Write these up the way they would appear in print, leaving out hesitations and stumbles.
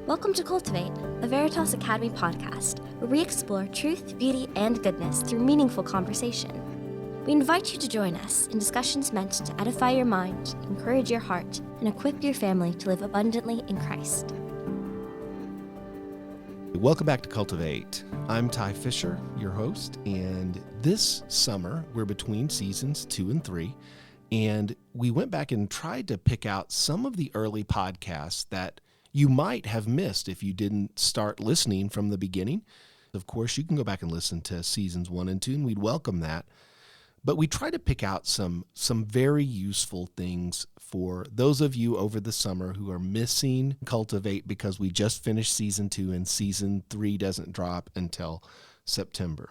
Welcome to Cultivate, a Veritas Academy podcast, where we explore truth, beauty, and goodness through meaningful conversation. We invite you to join us in discussions meant to edify your mind, encourage your heart, and equip your family to live abundantly in Christ. Welcome back to Cultivate. I'm Ty Fischer, your host, and this summer we're between seasons 2 and 3, and we went back and tried to pick out some of the early podcasts that you might have missed if you didn't start listening from the beginning. Of course, you can go back and listen to seasons 1 and 2, and we'd welcome that. But we try to pick out some very useful things for those of you over the summer who are missing Cultivate because we just finished season 2 and season 3 doesn't drop until September.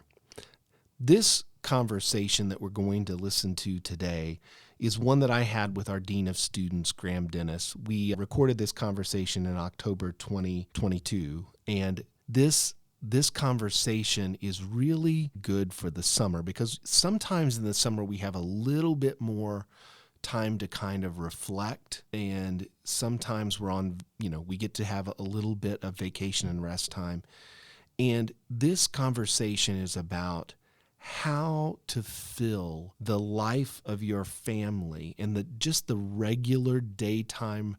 This conversation that we're going to listen to today is one that I had with our Dean of Students, Graham Dennis. We recorded this conversation in October 2022, and this conversation is really good for the summer because sometimes in the summer we have a little bit more time to kind of reflect, and sometimes we get to have a little bit of vacation and rest time. And this conversation is about how to fill the life of your family and just the regular daytime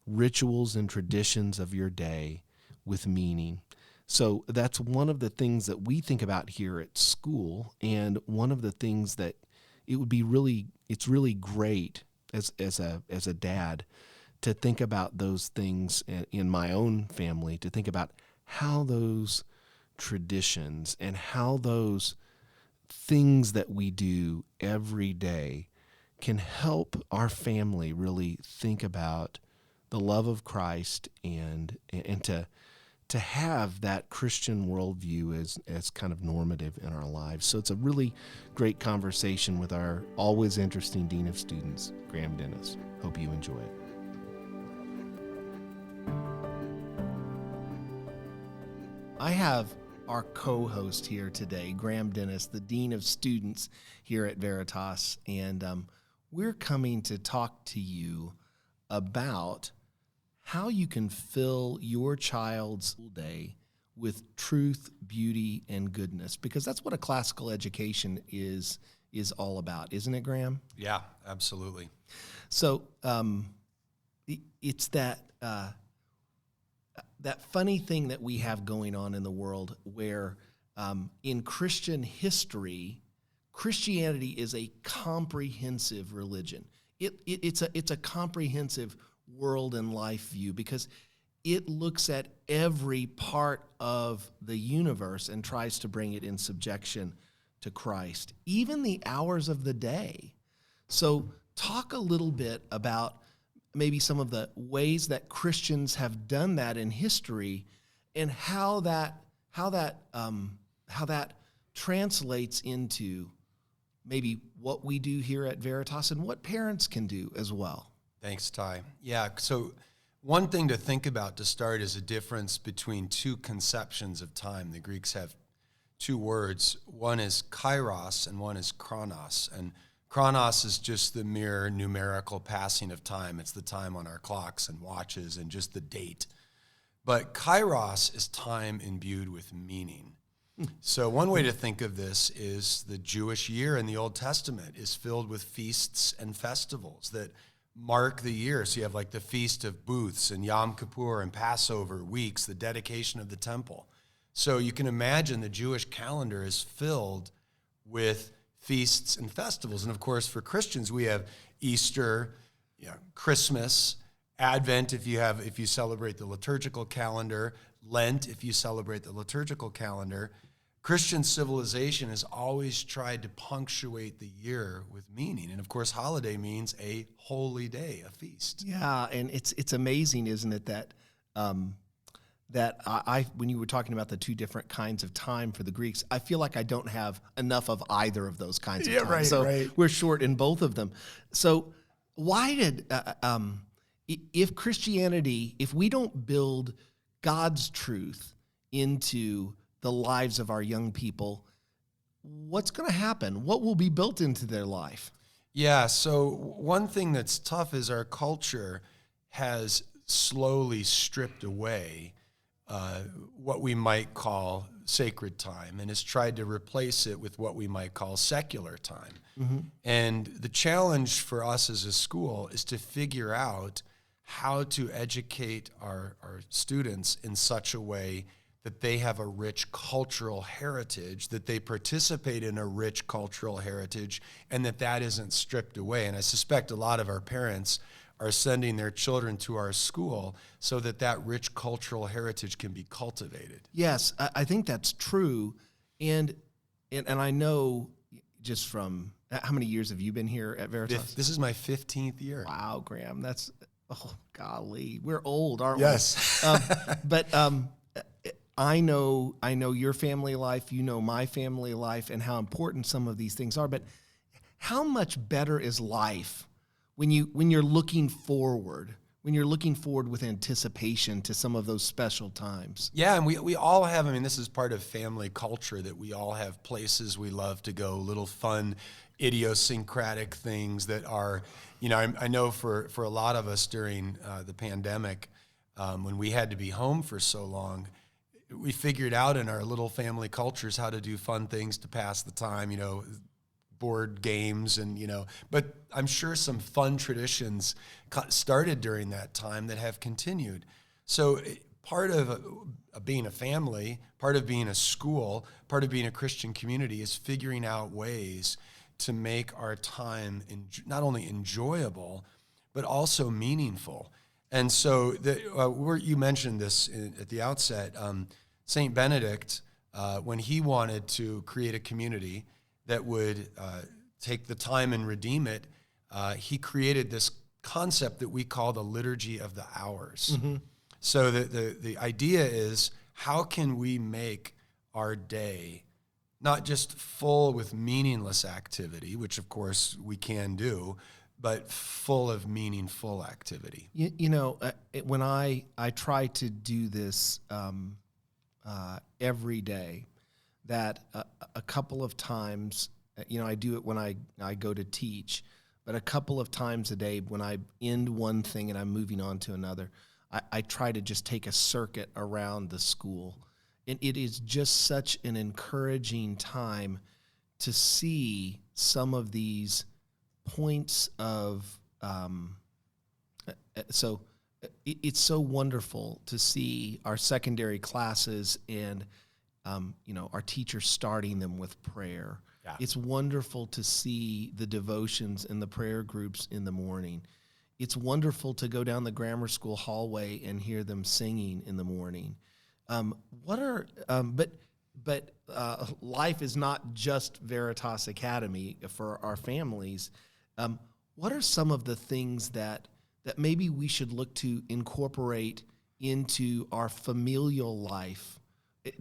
rituals and traditions of your day with meaning. So that's one of the things that we think about here at school, and one of the things that it's really great as a dad to think about those things in my own family, to think about how those traditions and how those things that we do every day can help our family really think about the love of Christ and to have that Christian worldview as kind of normative in our lives. So it's a really great conversation with our always interesting Dean of Students, Graham Dennis. Hope you enjoy it. I have our co-host here today, Graham Dennis, the Dean of Students here at Veritas, and we're coming to talk to you about how you can fill your child's day with truth, beauty, and goodness, because that's what a classical education is all about, isn't it, Graham? Yeah, absolutely. So it's that funny thing that we have going on in the world where in Christian history, Christianity is a comprehensive religion. It's a comprehensive world and life view because it looks at every part of the universe and tries to bring it in subjection to Christ, even the hours of the day. So talk a little bit about maybe some of the ways that Christians have done that in history and how that translates into maybe what we do here at Veritas and what parents can do as well. Thanks, Ty. Yeah, so one thing to think about to start is a difference between two conceptions of time. The Greeks have two words. One is kairos and one is chronos. And chronos is just the mere numerical passing of time. It's the time on our clocks and watches and just the date. But kairos is time imbued with meaning. So one way to think of this is the Jewish year in the Old Testament is filled with feasts and festivals that mark the year. So you have like the Feast of Booths and Yom Kippur and Passover weeks, the dedication of the temple. So you can imagine the Jewish calendar is filled with feasts and festivals. And of course, for Christians, we have Easter, Christmas, Advent if you celebrate the liturgical calendar, Lent if you celebrate the liturgical calendar. Christian civilization has always tried to punctuate the year with meaning. And of course, holiday means a holy day, a feast. Yeah, and it's amazing, isn't it, that when you were talking about the two different kinds of time for the Greeks, I feel like I don't have enough of either of those kinds of time. Right, so right. We're short in both of them. So why did, if Christianity, if we don't build God's truth into the lives of our young people, what's going to happen? What will be built into their life? Yeah, so one thing that's tough is our culture has slowly stripped away what we might call sacred time and has tried to replace it with what we might call secular time. Mm-hmm. And the challenge for us as a school is to figure out how to educate our students in such a way that they have a rich cultural heritage, that they participate in a rich cultural heritage, and that isn't stripped away. And I suspect a lot of our parents are sending their children to our school so that rich cultural heritage can be cultivated. Yes, I think that's true. And I know just from, how many years have you been here at Veritas? This is my 15th year. Wow, Graham, that's, oh, golly, we're old, aren't yes. we? Yes. But I know your family life, you know my family life, and how important some of these things are. But how much better is life when you're looking forward, with anticipation to some of those special times? Yeah, and we all have, I mean, this is part of family culture, that we all have places we love to go, little fun, idiosyncratic things that are, I know for a lot of us during the pandemic, when we had to be home for so long, we figured out in our little family cultures how to do fun things to pass the time, board games but I'm sure some fun traditions started during that time that have continued. So part of being a family, part of being a school, part of being a Christian community is figuring out ways to make our time not only enjoyable, but also meaningful. And so you mentioned this at the outset, St. Benedict, when he wanted to create a community that would take the time and redeem it, he created this concept that we call the liturgy of the hours. Mm-hmm. So the idea is, how can we make our day not just full with meaningless activity, which of course we can do, but full of meaningful activity? When I try to do this every day, that a couple of times, I do it when I go to teach, but a couple of times a day when I end one thing and I'm moving on to another, I try to just take a circuit around the school. And it is just such an encouraging time to see some of these points of, it's so wonderful to see our secondary classes and our teachers starting them with prayer. Yeah. It's wonderful to see the devotions and the prayer groups in the morning. It's wonderful to go down the grammar school hallway and hear them singing in the morning. But life is not just Veritas Academy for our families. What are some of the things that maybe we should look to incorporate into our familial life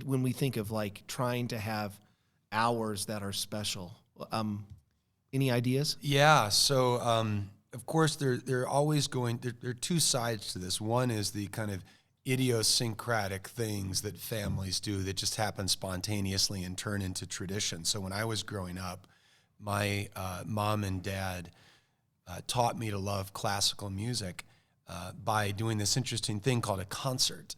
when we think of trying to have hours that are special? Any ideas? Yeah. So, of course, there are two sides to this. One is the kind of idiosyncratic things that families do that just happen spontaneously and turn into tradition. So when I was growing up, my mom and dad taught me to love classical music by doing this interesting thing called a concert.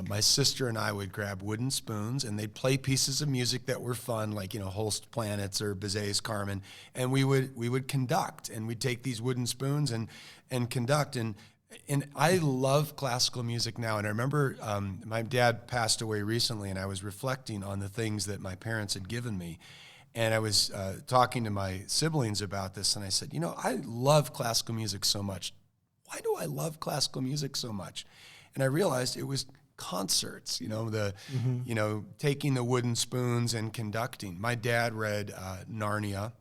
My sister and I would grab wooden spoons, and they'd play pieces of music that were fun, like Holst Planets or Bizet's Carmen, and we would conduct, and we'd take these wooden spoons and conduct. And I love classical music now. And I remember my dad passed away recently, and I was reflecting on the things that my parents had given me. And I was talking to my siblings about this, and I said, I love classical music so much. Why do I love classical music so much? And I realized it was concerts, taking the wooden spoons and conducting. My dad read Narnia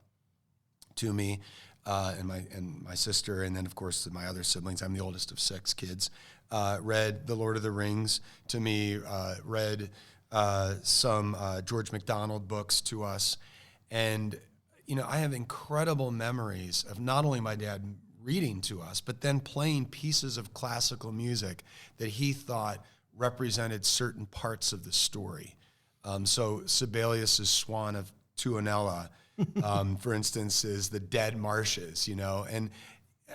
to me, and my sister, and then of course my other siblings. I'm the oldest of 6 kids. Read The Lord of the Rings to me. Read some George MacDonald books to us, and I have incredible memories of not only my dad reading to us, but then playing pieces of classical music that he thought represented certain parts of the story. So Sibelius's Swan of Tuonela, for instance, is the Dead Marshes, And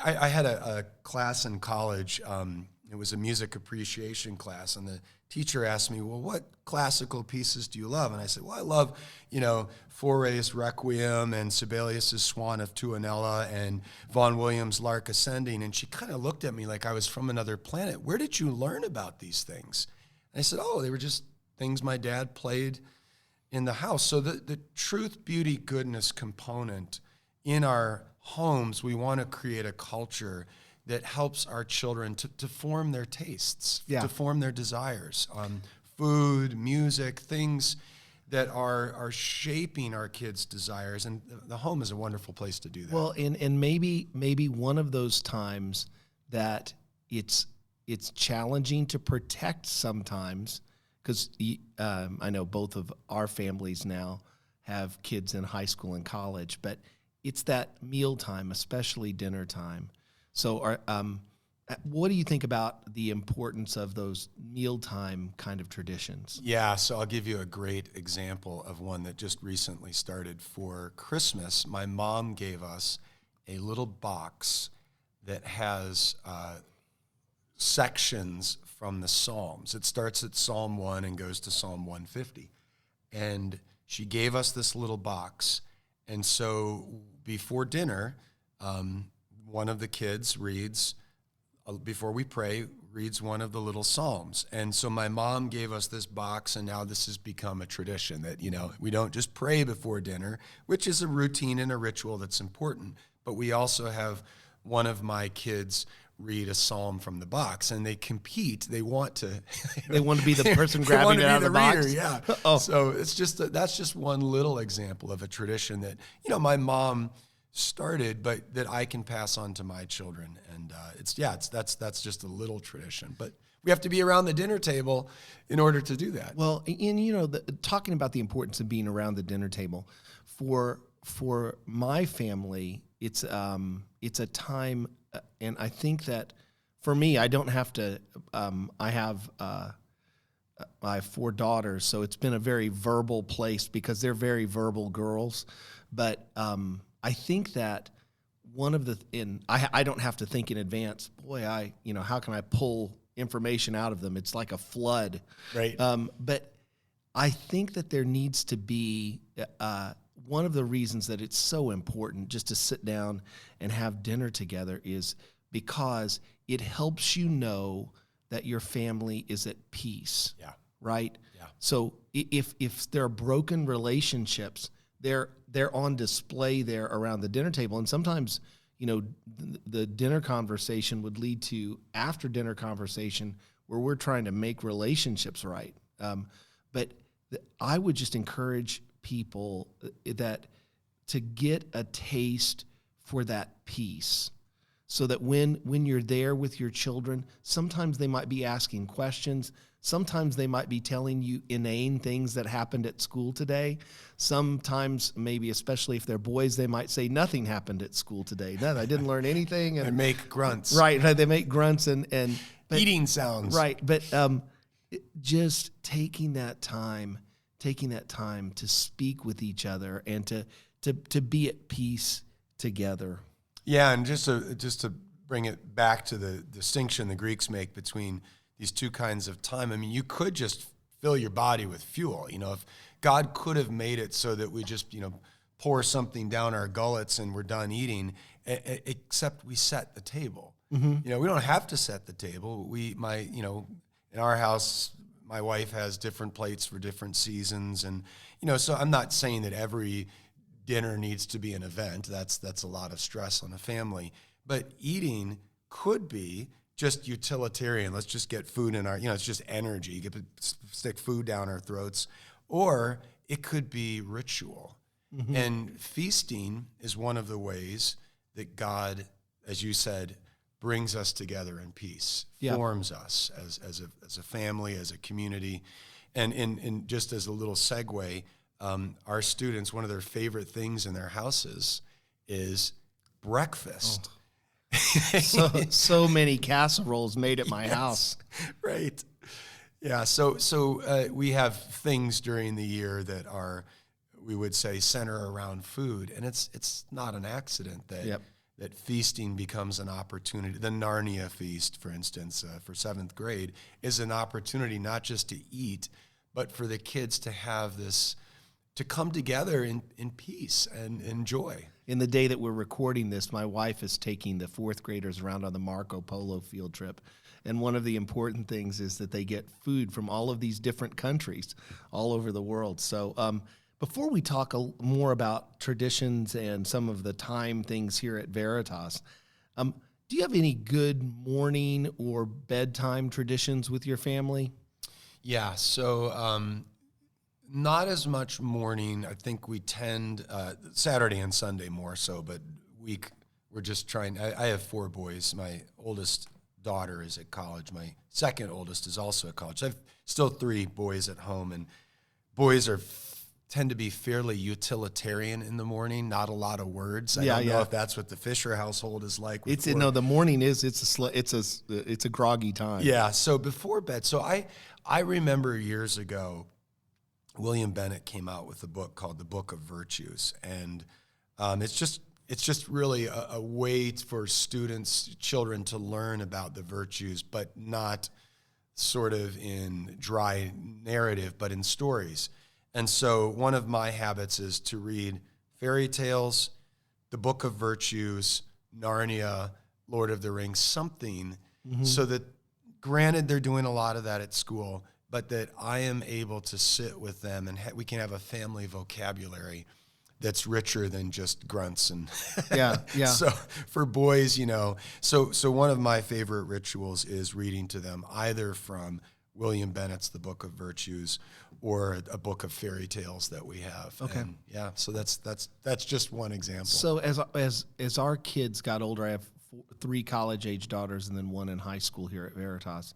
I had a class in college, It was a music appreciation class, and the teacher asked me, well, what classical pieces do you love? And I said, well, I love, Fauré's Requiem and Sibelius's Swan of Tuonela and Vaughan Williams' Lark Ascending. And she kind of looked at me like I was from another planet. Where did you learn about these things? And I said, they were just things my dad played in the house. So the truth, beauty, goodness component in our homes, we want to create a culture that helps our children to form their tastes, to form their desires. Food, music, things that are shaping our kids' desires. And the home is a wonderful place to do that. Well, and maybe one of those times that it's challenging to protect sometimes, because I know both of our families now have kids in high school and college, but it's that meal time, especially dinner time. So what do you think about the importance of those mealtime kind of traditions? Yeah, so I'll give you a great example of one that just recently started. For Christmas, my mom gave us a little box that has sections from the Psalms. It starts at Psalm 1 and goes to Psalm 150. And she gave us this little box. And so before dinner, one of the kids reads, before we pray, reads one of the little Psalms. And so my mom gave us this box, and now this has become a tradition that, we don't just pray before dinner, which is a routine and a ritual that's important, but we also have one of my kids read a psalm from the box, and they compete. They want to be the person grabbing it out of the box. Reader, yeah. So it's that's just one little example of a tradition that, my mom started, but that I can pass on to my children. And that's just a little tradition, but we have to be around the dinner table in order to do that. Well, and talking about the importance of being around the dinner table, for my family, it's a time, and I think that for me, I don't have to. I have 4 daughters, so it's been a very verbal place because they're very verbal girls, but I think that one of I don't have to think in advance. Boy, how can I pull information out of them? It's like a flood. Right. But I think that there needs to be one of the reasons that it's so important just to sit down and have dinner together is because it helps you know that your family is at peace. Yeah. Right? Yeah. So if there are broken relationships, they're on display there around the dinner table. And sometimes, the dinner conversation would lead to after dinner conversation where we're trying to make relationships right. But I would just encourage people that to get a taste for that peace, so that when you're there with your children, sometimes they might be asking questions. Sometimes they might be telling you inane things that happened at school today. Sometimes, maybe especially if they're boys, they might say nothing happened at school today. No, I didn't learn anything. And make grunts. Right, they make grunts and eating sounds. Right, but just taking that time to speak with each other and to be at peace together. Yeah, and just to bring it back to the distinction the Greeks make between these two kinds of time. I mean, you could just fill your body with fuel. If God could have made it so that we just, pour something down our gullets and we're done eating, except we set the table. Mm-hmm. We don't have to set the table. In our house, my wife has different plates for different seasons. And, so I'm not saying that every dinner needs to be an event. That's a lot of stress on a family. But eating could be just utilitarian. Let's just get food in our, it's just energy. You get to stick food down our throats. Or it could be ritual. Mm-hmm. And feasting is one of the ways that God, as you said, brings us together in peace, forms us as a family, as a community. And just as a little segue, our students, one of their favorite things in their houses is breakfast. Oh. So many casseroles made at my house. Right. Yeah. So we have things during the year that are, we would say, center around food, and it's not an accident that that feasting becomes an opportunity. The Narnia feast, for instance, for 7th grade, is an opportunity not just to eat, but for the kids to have this, to come together in peace and in joy. In the day that we're recording this, my wife is taking the 4th graders around on the Marco Polo field trip. And one of the important things is that they get food from all of these different countries all over the world. So before we talk more about traditions and some of the time things here at Veritas, do you have any good morning or bedtime traditions with your family? Yeah, so not as much morning. I think we tend, Saturday and Sunday more so, but we're just trying. I have 4 boys. My oldest daughter is at college. My second oldest is also at college. I have still 3 boys at home, and boys tend to be fairly utilitarian in the morning, not a lot of words. I don't know if that's what the Fischer household is like. The morning is it's a groggy time. Yeah, so before bed. So I remember years ago, William Bennett came out with a book called The Book of Virtues, and it's just really a way for children to learn about the virtues, but not sort of in dry narrative, but in stories. And so one of my habits is to read fairy tales, The Book of Virtues, Narnia, Lord of the Rings, something, so that, granted, they're doing a lot of that at school, but that I am able to sit with them and we can have a family vocabulary that's richer than just grunts and yeah. So for boys, so one of my favorite rituals is reading to them either from William Bennett's The Book of Virtues or a book of fairy tales that we have. Okay. And so that's just one example. So as our kids got older, I have 3 college-age daughters and then 1 in high school here at Veritas.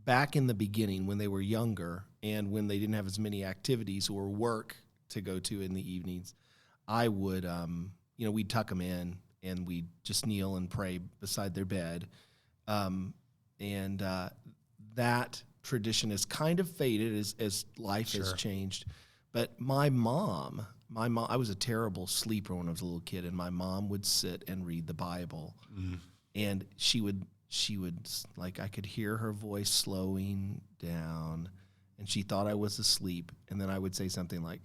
Back in the beginning when they were younger and when they didn't have as many activities or work to go to in the evenings, I would, we'd tuck them in and we'd just kneel and pray beside their bed. That tradition has kind of faded as life has changed. But my mom, I was a terrible sleeper when I was a little kid, and my mom would sit and read the Bible. And she would, like, I could hear her voice slowing down, and she thought I was asleep. And then I would say something like,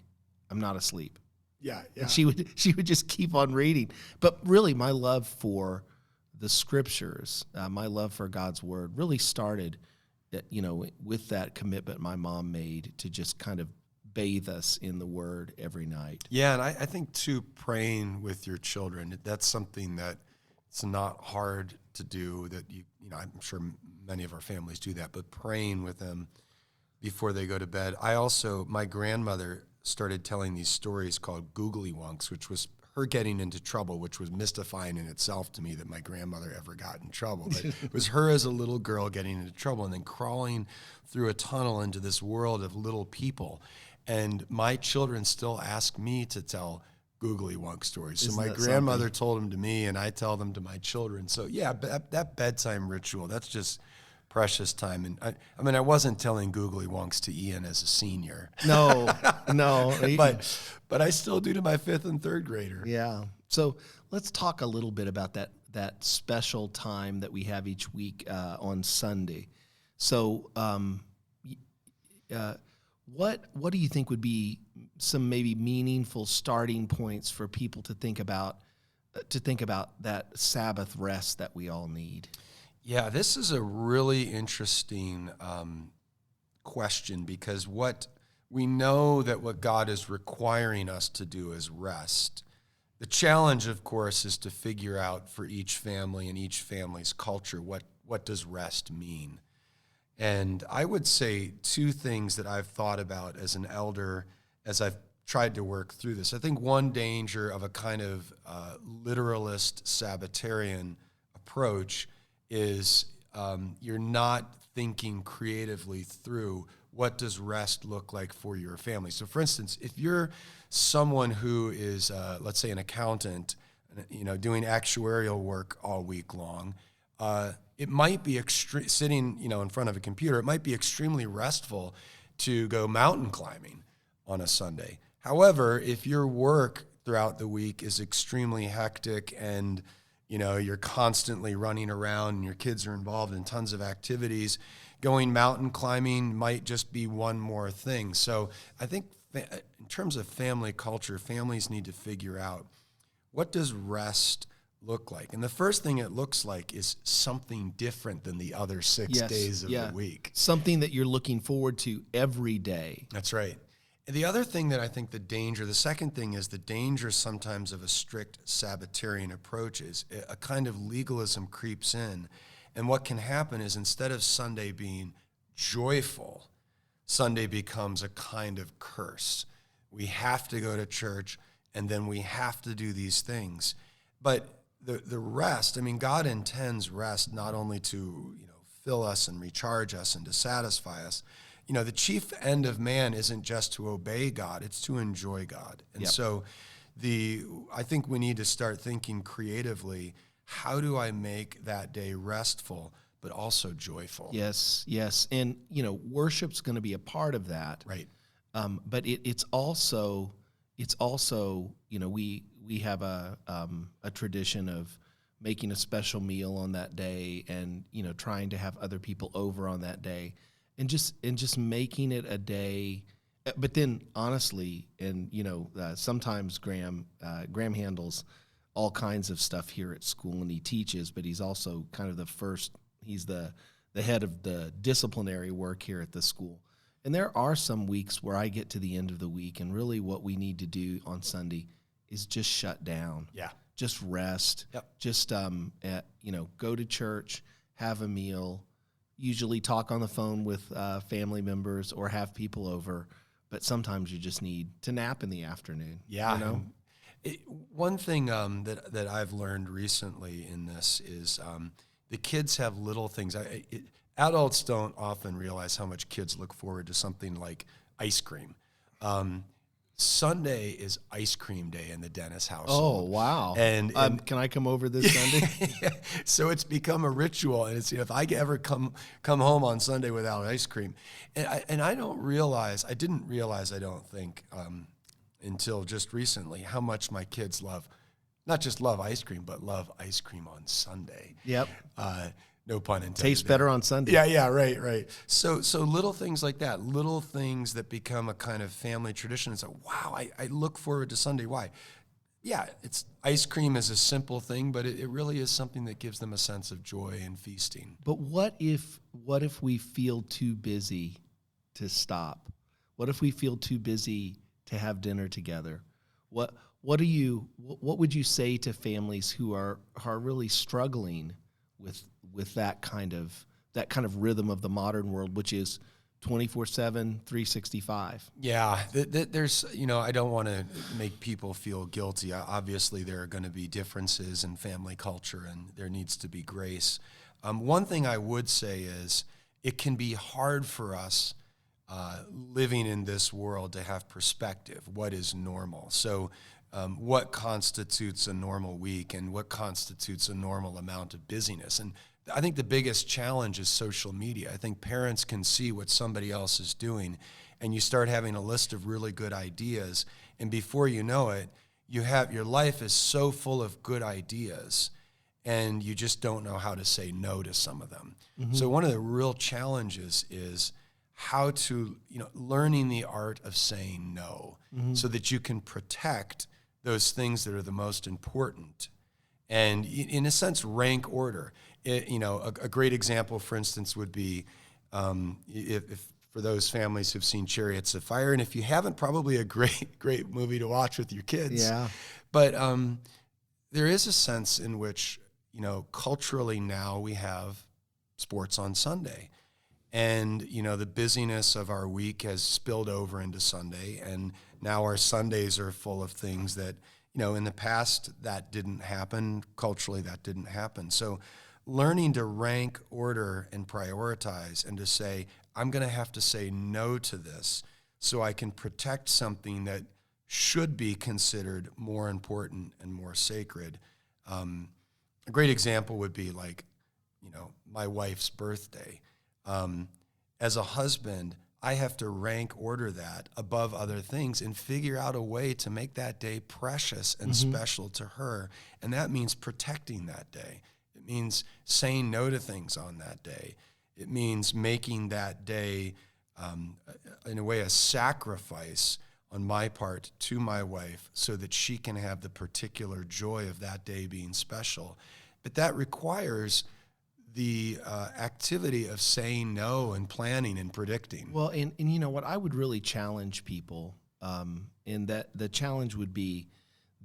"I'm not asleep." Yeah. And she would just keep on reading. But really, my love for the scriptures, my love for God's word, really started, with that commitment my mom made to just kind of bathe us in the word every night. Yeah, and I think too, praying with your children, that's something that it's not hard to do. That I'm sure many of our families do that, but praying with them before they go to bed. My grandmother started telling these stories called googly wonks, which was her getting into trouble, which was mystifying in itself to me that my grandmother ever got in trouble. But it was her as a little girl getting into trouble and then crawling through a tunnel into this world of little people. And my children still ask me to tell googly wonk stories. So my grandmother told them to me, and I tell them to my children. So yeah, that bedtime ritual, that's just precious time. And I wasn't telling googly wonks to Ian as a senior. No. but I still do to my 5th and 3rd grader. Yeah. So let's talk a little bit about that special time that we have each week on Sunday. So what do you think would be some maybe meaningful starting points for people to think about that Sabbath rest that we all need? Yeah, this is a really interesting question, because we know that what God is requiring us to do is rest. The challenge, of course, is to figure out for each family and each family's culture what does rest mean. And I would say 2 things that I've thought about as an elder as I've tried to work through this. I think one danger of a kind of literalist Sabbatarian approach is you're not thinking creatively through what does rest look like for your family. So for instance, if you're someone who is, let's say, an accountant, doing actuarial work all week long, it might be sitting, in front of a computer, it might be extremely restful to go mountain climbing on a Sunday. However, if your work throughout the week is extremely hectic and you're constantly running around and your kids are involved in tons of activities, going mountain climbing might just be one more thing. So I think in terms of family culture, families need to figure out, what does rest look like? And the first thing it looks like is something different than the other 6 days of the week. Something that you're looking forward to every day. That's right. And the other thing that I think the second thing is the danger sometimes of a strict Sabbatarian approach is a kind of legalism creeps in. And what can happen is, instead of Sunday being joyful, Sunday becomes a kind of curse. We have to go to church, and then we have to do these things. But the rest, God intends rest not only to fill us and recharge us and to satisfy us. The chief end of man isn't just to obey God, it's to enjoy God. And so I think we need to start thinking creatively, how do I make that day restful but also joyful? Yes. And, worship's going to be a part of that. Right. But it's also, we have a tradition of making a special meal on that day and, trying to have other people over on that day and just making it a day. But then honestly, and, sometimes Graham handles all kinds of stuff here at school, and he teaches, but he's also kind of he's the head of the disciplinary work here at the school. And there are some weeks where I get to the end of the week, and really what we need to do on Sunday is just shut down. Yeah. Just rest. Yep. Just, go to church, have a meal, usually talk on the phone with family members or have people over. But sometimes you just need to nap in the afternoon. Yeah. One thing that I've learned recently in this is the kids have little things. Adults don't often realize how much kids look forward to something like ice cream. Sunday is ice cream day in the Dennis household. Oh, wow. And can I come over this Sunday? Yeah. So it's become a ritual, and it's, if I ever come home on Sunday without ice cream, and I didn't realize, I don't think, until just recently, how much my kids not just love ice cream, but love ice cream on Sunday. Yep. No pun intended. Tastes better on Sunday. Yeah, right. So little things like that, little things that become a kind of family tradition. It's like, wow, I look forward to Sunday. Why? Yeah, it's ice cream is a simple thing, but it really is something that gives them a sense of joy and feasting. But what if we feel too busy to stop? What if we feel too busy to have dinner together? What would you say to families who are really struggling with that kind of rhythm of the modern world, which is 24/7, 365? Yeah, there's, I don't want to make people feel guilty. Obviously, there are going to be differences in family culture, and there needs to be grace. One thing I would say is it can be hard for us living in this world to have perspective. What is normal? So what constitutes a normal week, and what constitutes a normal amount of busyness? And I think the biggest challenge is social media. I think parents can see what somebody else is doing, and you start having a list of really good ideas, and before you know it, your life is so full of good ideas, and you just don't know how to say no to some of them. Mm-hmm. So one of the real challenges is how to, learning the art of saying no, mm-hmm. so that you can protect those things that are the most important, and in a sense, rank order. A great example, for instance, would be if for those families who've seen Chariots of Fire, and if you haven't, probably a great movie to watch with your kids. Yeah. But there is a sense in which, culturally now we have sports on Sunday. And, the busyness of our week has spilled over into Sunday, and now our Sundays are full of things that, in the past that didn't happen. Culturally, that didn't happen. So learning to rank, order, and prioritize, and to say, I'm going to have to say no to this so I can protect something that should be considered more important and more sacred. A great example would be like, my wife's birthday. As a husband, I have to rank order that above other things and figure out a way to make that day precious and special to her. And that means protecting that day. It means saying no to things on that day. It means making that day, in a way, a sacrifice on my part to my wife so that she can have the particular joy of that day being special. But that requires the activity of saying no and planning and predicting. Well, and you know what, I would really challenge people, and that the challenge would be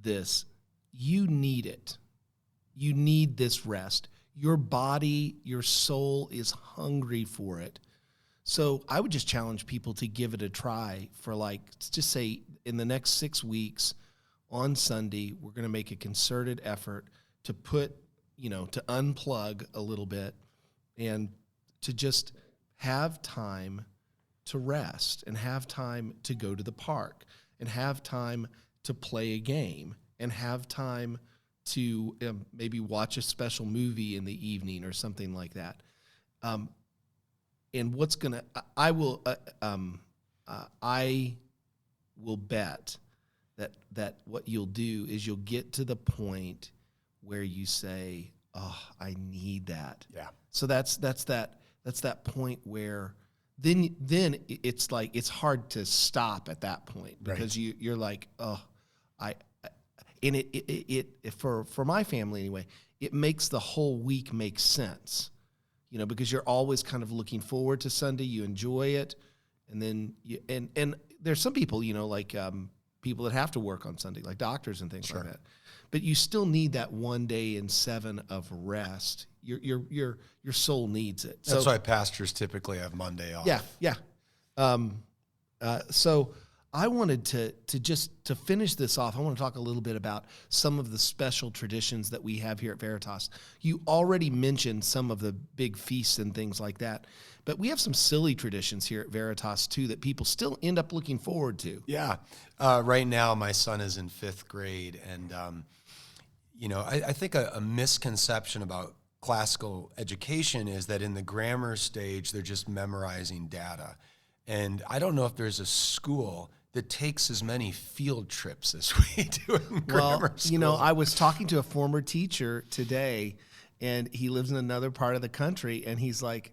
this: you need it. You need this rest. Your body, your soul is hungry for it. So I would just challenge people to give it a try for, like, just say in the next 6 weeks on Sunday, we're going to make a concerted effort to put, to unplug a little bit and to just have time to rest and have time to go to the park and have time to play a game and have time to maybe watch a special movie in the evening or something like that. And I will bet that what you'll do is you'll get to the point where you say, "Oh, I need that." Yeah. So that's that point where then it's like it's hard to stop at that point because you're like, "Oh, and it for my family anyway, it makes the whole week make sense." Because you're always kind of looking forward to Sunday, you enjoy it, and then and there's some people, like people that have to work on Sunday, like doctors and things like that. But you still need that 1 day in 7 of rest. Your soul needs it. That's why pastors typically have Monday off. Yeah. So I wanted to finish this off. I want to talk a little bit about some of the special traditions that we have here at Veritas. You already mentioned some of the big feasts and things like that, but we have some silly traditions here at Veritas too that people still end up looking forward to. Yeah. Right now, my son is in 5th grade, and I think a misconception about classical education is that in the grammar stage they're just memorizing data, and I don't know if there's a school that takes as many field trips as we do in grammar school. I was talking to a former teacher today, and he lives in another part of the country, and he's like,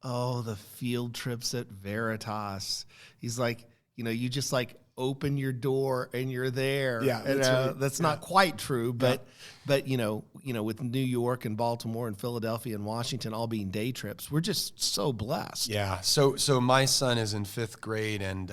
"Oh, the field trips at Veritas." He's like, you just like open your door and you're there. Yeah, that's not quite true, but with New York and Baltimore and Philadelphia and Washington all being day trips, we're just so blessed. Yeah. So my son is in 5th grade, and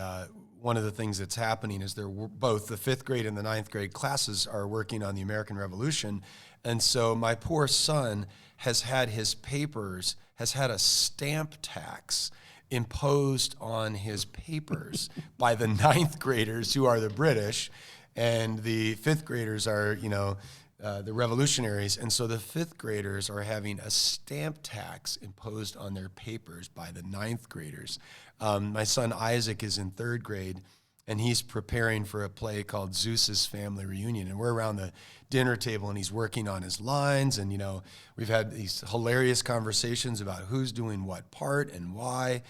one of the things that's happening is both the 5th grade and the 9th grade classes are working on the American Revolution. And so my poor son has had a stamp tax imposed on his papers by the 9th graders, who are the British, and the 5th graders are, the revolutionaries. And so the 5th graders are having a stamp tax imposed on their papers by the 9th graders. My son Isaac is in 3rd grade, and he's preparing for a play called Zeus's Family Reunion. And we're around the dinner table, and he's working on his lines. And, we've had these hilarious conversations about who's doing what part and why.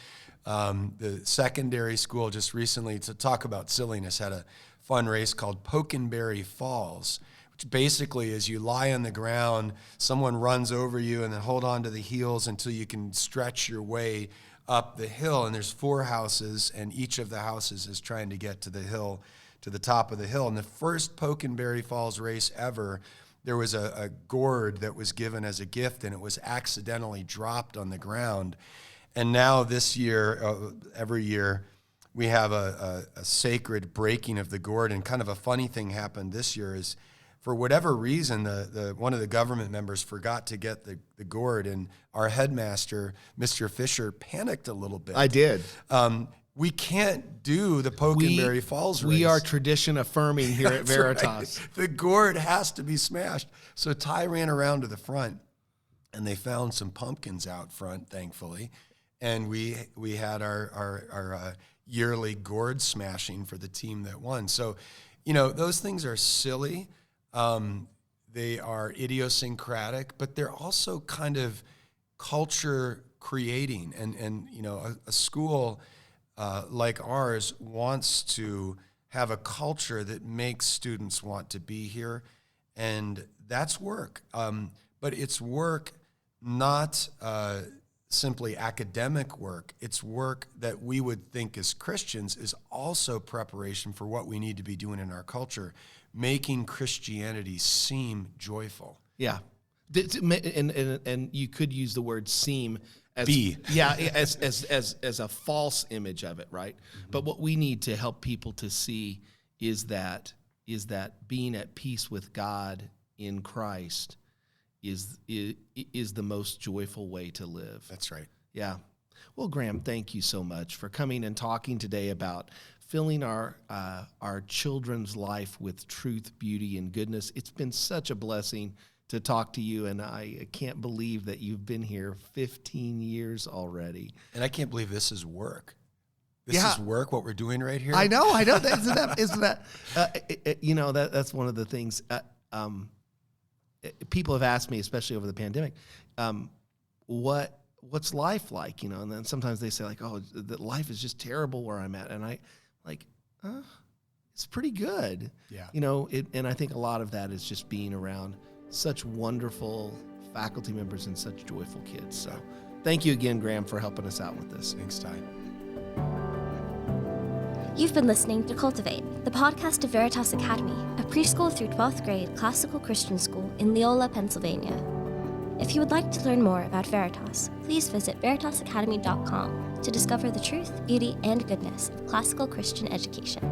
The secondary school just recently, to talk about silliness, had a fun race called Pokenberry Falls, which basically is you lie on the ground, someone runs over you, and then hold on to the heels until you can stretch your way up the hill. And there's 4 houses, and each of the houses is trying to get to the hill, to the top of the hill. And the first Pokenberry Falls race ever, there was a gourd that was given as a gift, and it was accidentally dropped on the ground. And now this year, every year, we have a sacred breaking of the gourd. And kind of a funny thing happened this year is, for whatever reason, one of the government members forgot to get the gourd, and our headmaster, Mr. Fischer, panicked a little bit. I did. We can't do the Pokenberry Falls race. We are tradition affirming here at Veritas. Right. The gourd has to be smashed. So Ty ran around to the front, and they found some pumpkins out front, thankfully, and we had our yearly gourd smashing for the team that won. So, those things are silly. They are idiosyncratic, but they're also kind of culture creating. And a school like ours wants to have a culture that makes students want to be here, and that's work. But it's work, not simply academic work. It's work that we would think as Christians is also preparation for what we need to be doing in our culture, making Christianity seem joyful. Yeah. And you could use the word seem as as a false image of it, right? Mm-hmm. But what we need to help people to see is that being at peace with God in Christ is the most joyful way to live. That's right. Yeah. Well, Graham, thank you so much for coming and talking today about filling our children's life with truth, beauty, and goodness. It's been such a blessing to talk to you, and I can't believe that you've been here 15 years already. And I can't believe this is work. This is work, what we're doing right here. I know. Isn't that that's one of the things. People have asked me, especially over the pandemic, what's life like? And then sometimes they say like, oh, that life is just terrible where I'm at, and I like, it's pretty good. Yeah. And I think a lot of that is just being around such wonderful faculty members and such joyful kids. So thank you again, Graham, for helping us out with this. Thanks, Ty. You've been listening to Cultivate, the podcast of Veritas Academy, a preschool through 12th grade classical Christian school in Leola, Pennsylvania. If you would like to learn more about Veritas, please visit veritasacademy.com to discover the truth, beauty, and goodness of classical Christian education.